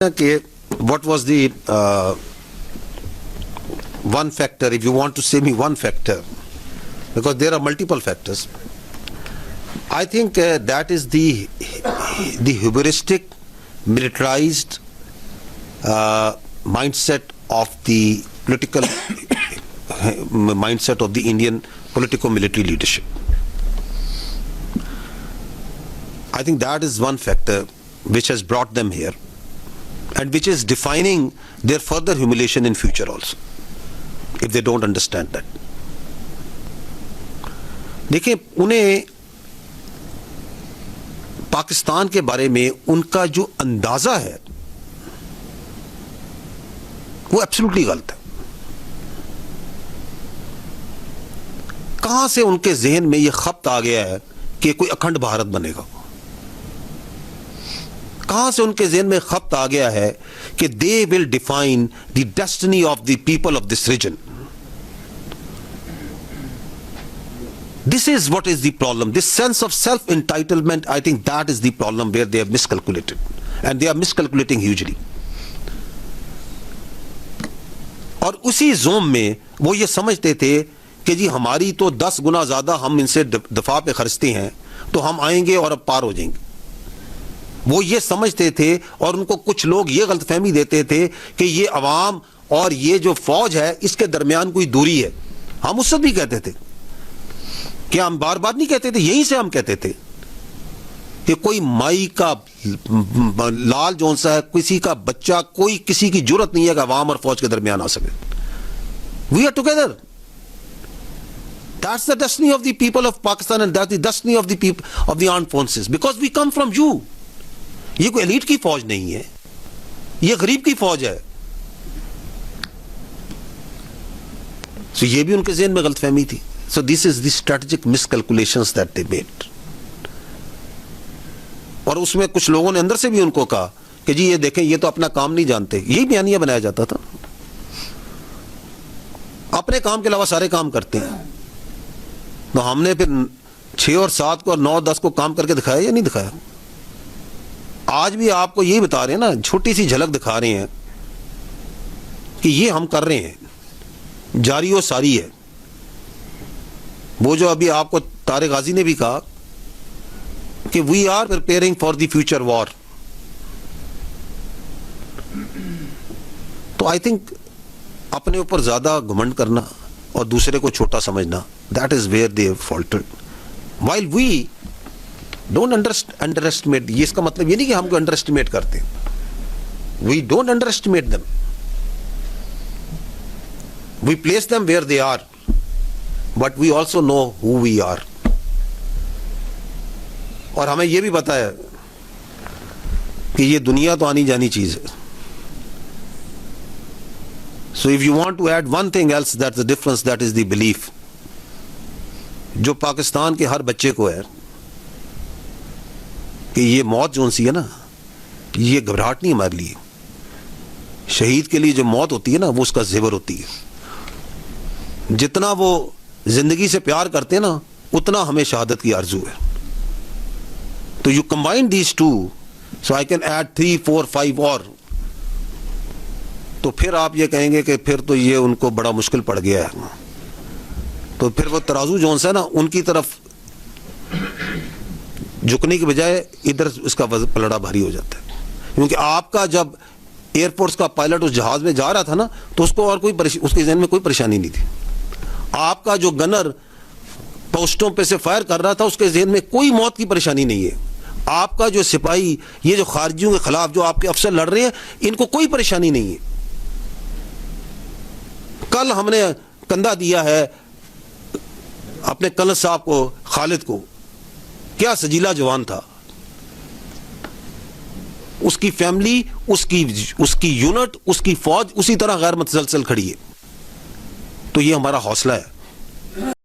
What was the one factor, if you want to say me one factor, because there are multiple factors. I think that is the hubristic, militarized mindset of the political mindset of the Indian politico-military leadership. I think that is one factor which has brought them here, and which is defining their further humiliation in future also, if they don't understand that. دیکھیں انہیں پاکستان کے بارے میں ان کا جو اندازہ ہے وہ ایبسولوٹلی غلط ہے. کہاں سے ان کے ذہن میں یہ خبط آ گیا ہے کہ کوئی اکھنڈ بھارت بنے گا؟ کہاں سے ان کے ذہن میں خبط آ گیا ہے کہ they will define the destiny of the people of this region? This is what is the problem. This sense of self-entitlement, I think that is the problem where they have miscalculated. And they are miscalculating hugely. اور اسی zoom میں وہ یہ سمجھتے تھے کہ جی ہماری تو 10 گنا زیادہ ہم ان سے دفاع پہ خرچتے ہیں تو ہم آئیں گے اور اب پار ہو جائیں گے. وہ یہ سمجھتے تھے، اور ان کو کچھ لوگ یہ غلط فہمی دیتے تھے کہ یہ عوام اور یہ جو فوج ہے اس کے درمیان کوئی دوری ہے. ہم اس وقت بھی کہتے تھے کہ ہم بار بار نہیں کہتے تھے، یہیں سے ہم کہتے تھے کہ کوئی مائی کا لال جون سا ہے، کسی کا بچہ، کوئی کسی کی جرت نہیں ہے کہ عوام اور فوج کے درمیان آ سکے. We are together. That's the destiny of the people of Pakistan, and that's the destiny of the people of the armed forces, because we come from you. یہ کوئی ایلیٹ کی فوج نہیں ہے، یہ غریب کی فوج ہے. So یہ بھی ان کے ذہن میں غلط فہمی تھی. So this is the strategic miscalculations that they made. اور اس میں کچھ لوگوں نے اندر سے بھی ان کو کہا کہ جی یہ دیکھیں یہ تو اپنا کام نہیں جانتے. یہی بیانیہ بنایا جاتا تھا، اپنے کام کے علاوہ سارے کام کرتے ہیں. تو ہم نے پھر 6 اور 7 کو اور 9 اور 10 کو کام کر کے دکھایا یا نہیں دکھایا؟ آج بھی آپ کو یہی بتا رہے ہیں نا، چھوٹی سی جھلک دکھا رہے ہیں کہ یہ ہم کر رہے ہیں، جاری و ساری ہے. وہ جو ابھی آپ کو طارق غازی نے بھی کہا کہ we are preparing for the future war. تو آئی تھنک اپنے اوپر زیادہ گھمنڈ کرنا اور دوسرے کو چھوٹا سمجھنا، that is where they faltered. While we don't underestimate, یہ اس کا مطلب یہ نہیں کہ ہم کو انڈر ایسٹیمیٹ کرتے ہیں. We don't underestimate them, we place them where they are. But we also know who we are. اور ہمیں یہ بھی پتا ہے کہ یہ دنیا تو آنی جانی چیز ہے. So if you want to add one thing else, that's the difference, that is the belief. جو پاکستان کے ہر بچے کو ہے کہ یہ موت جو سی ہے نا، یہ گھبراہٹ نہیں ہمارے لیے. شہید کے لیے جو موت ہوتی ہے نا، وہ اس کا زیور ہوتی ہے. جتنا وہ زندگی سے پیار کرتے ہیں نا، اتنا ہمیں شہادت کی آرزو ہے. تو you combine these two, so I can add 3 4 5 اور، تو پھر آپ یہ کہیں گے کہ پھر تو یہ ان کو بڑا مشکل پڑ گیا ہے. تو پھر وہ ترازو جون سا ہے نا، ان کی طرف جھکنے کی بجائے ادھر اس کا پلڑا بھاری ہو جاتا ہے. کیونکہ آپ کا جب ایئر فورس کا پائلٹ اس جہاز میں جا رہا تھا نا، تو اس کو اور کوئی اس کے ذہن میں کوئی پریشانی نہیں تھی. آپ کا جو گنر پوسٹوں پہ سے فائر کر رہا تھا، اس کے ذہن میں کوئی موت کی پریشانی نہیں ہے. آپ کا جو سپاہی، یہ جو خارجیوں کے خلاف جو آپ کے افسر لڑ رہے ہیں، ان کو کوئی پریشانی نہیں ہے. کل ہم نے کندھا دیا ہے اپنے کنل صاحب کو، خالد کو، کیا سجیلا جوان تھا. اس کی فیملی، اس کی یونٹ، اس کی فوج اسی طرح غیر متزلزل کھڑی ہے. تو یہ ہمارا حوصلہ ہے.